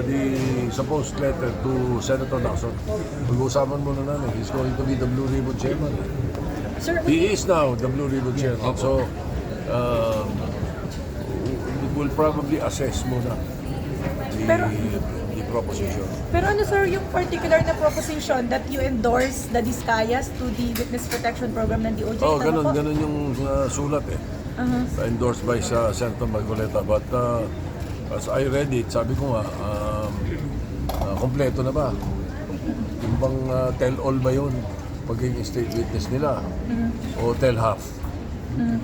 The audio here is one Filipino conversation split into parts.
the supposed letter to Senator Lacson. Pag-uusapan muna namin. He's going to be the Blue Ribbon Chairman. Sir, He is now the Blue Ribbon Chairman. So, we'll probably assess muna the proposition. pero ano sir, yung particular na proposition that you endorse the Discayas to the Witness Protection Program ng DOJ? Oh, tama po? ganun yung sulat eh. Endorsed by Senator Marcoleta. But as I read it, sabi ko nga, kompleto na ba? Yung bang tell-all ba yun? Pagiging state witness nila? O tell-half?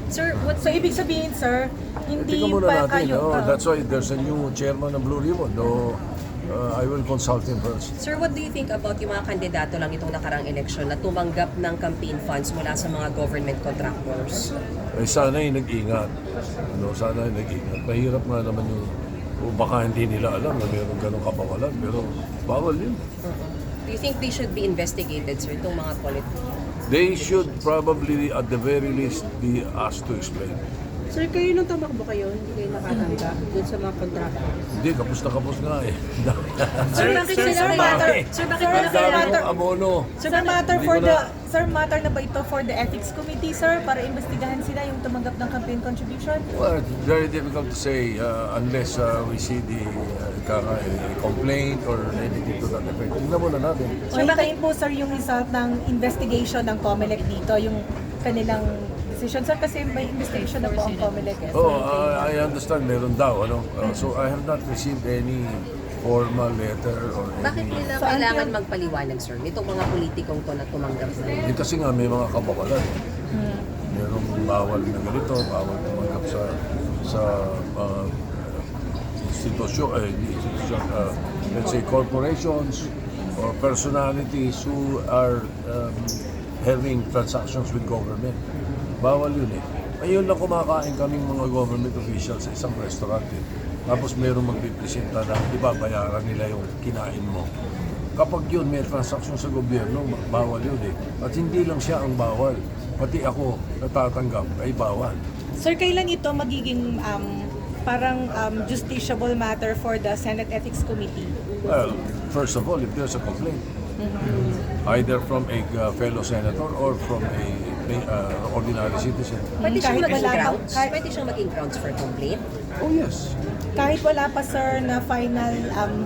Sir, so ibig sabihin sir, hindi Tingnan muna pa natin. kayo... That's why there's a new chairman ng Blue Ribbon. No, I will consult him first. Sir, what do you think about yung mga kandidato lang itong nakarang eleksyon na tumanggap ng campaign funds mula sa mga government contractors? Eh, sana'y nag-ingat. Sana'y nag-ingat. Mahirap nga naman yung baka hindi nila alam na mayroong ganong kapawalan. Pero bawal yun. Do you think they should be investigated, sir, itong mga politics? They should probably, at the very least, be asked to explain. Sir, kayo nung tumakbo kayo, hindi kayo nakatanggap dun sa mga contractors? Hindi, kapos na kapos nga eh. Sir, bakit sila matter? Sir, bakit Ang sila dami matter? kong abono. Sir, matter na ba ito for the Ethics Committee, sir? Para imbestigahan sila yung tumanggap ng campaign contribution? Well, it's very difficult to say unless we see the complaint or anything to that effect. Tingnan muna natin. So, hintayin po, sir, yung result ng investigation ng COMELEC dito, yung kanilang decision. Sir, kasi may investigation na po ang COMELEC. Eh. Oh, I understand meron daw. So I have not received any formal letter or Bakit any... nila So, kailangan magpaliwanag, sir, nitong mga politikong to na tumanggap na? Kasi nga may mga kabawalan. Merong bawal na ganito, bawal tumanggap sa institusyon, let's say corporations or personalities who are having transactions with government. Bawal yun eh. Ayun lang kumakain kaming mga government officials sa isang restaurant eh. Tapos mayroong magpipresenta na ibabayaran nila yung kinain mo. Kapag yun may transaksyon sa gobyerno, bawal yun eh. At hindi lang siya ang bawal. Pati ako natatanggap ay bawal. Sir, kailan ito magiging parang justiciable matter for the Senate Ethics Committee? Well, first of all, if there's a complaint, either from a fellow senator or from a ordinary citizen. Pwede siyang Kahit maging wala pa- grounds? Pwede siyang maging grounds for complaint? Oh yes. Kahit wala pa, sir, na final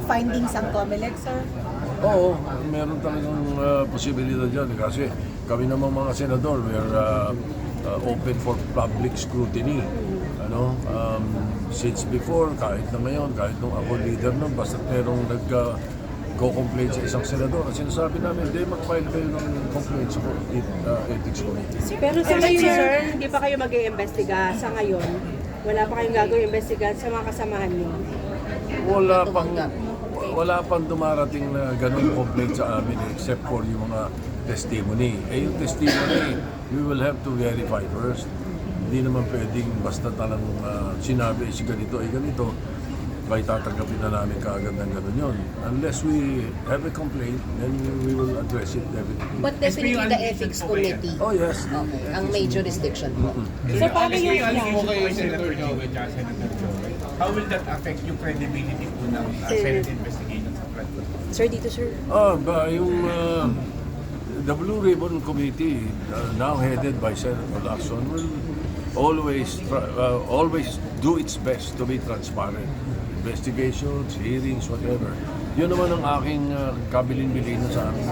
findings ang COMELEC, sir? Oo, meron talagang posibilidad dyan kasi kami naman mga senador, we are open for public scrutiny. Since before, kahit na ngayon, kahit nung ako leader nun, basta merong nag-complain sa isang senador, at sinasabi namin, hindi mag-file kayo ng complaint sa Ethics Committee. Pero sa ngayon, sir, hindi pa kayo mag-iimbestiga sa ngayon. Wala pa kayong gagawin investigahan sa mga kasamahan niyo. Wala pang dumarating na ganun complaint sa amin except for yung mga testimony. Yung testimony, we will have to verify first. Hindi naman pwedeng basta talang sinabi si ganito ay ganito, may tatanggapin na namin kaagad ng ganun yun. Unless we have a complaint, then we will address it definitely. But definitely the Ethics Committee. Oh yes. Okay, ang may jurisdiction po. Sir, paano yung... po kayo Senator Joey at Senator Joey. How will that affect yung credibility po ng Senate investigation sa flood? Sir, dito sir. Yung the Blue Ribbon Committee, now headed by Senator Lacson, will always do its best to be transparent. Investigations, hearings, whatever. Yun naman ang aking kabilin-bilinan sa amin.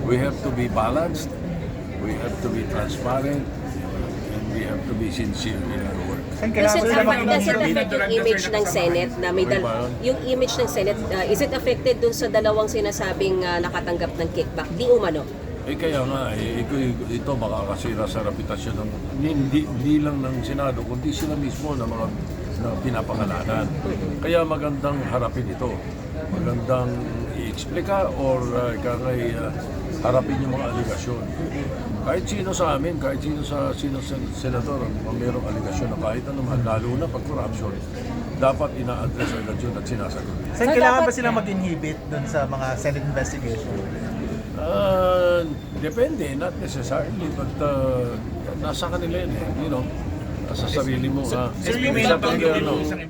We have to be balanced, we have to be transparent, and we have to be sincere in our work. Does it affect yung image ng Senate na may yung image ng Senate, is it affected dun sa dalawang sinasabing nakatanggap ng kickback? Di umano. Kaya nga, ito makakasira sa reputasyon ng hindi lang ng Senado, kundi sila mismo na mga na pinapangalanan. Kaya magandang harapin ito. Magandang i-explika or harapin yung mga aligasyon. Kahit sino sa amin, kahit sino sa senador, kung mayroong aligasyon na kahit anuman, lalo na pag corruption, dapat ina-address agad yun at sinasagot. Sir, kailangan ba silang mag-inhibit dun sa mga Senate investigation? Depende, not necessarily, but nasa kanila yun eh, nasa sarili mo. Sir, you may not yung isang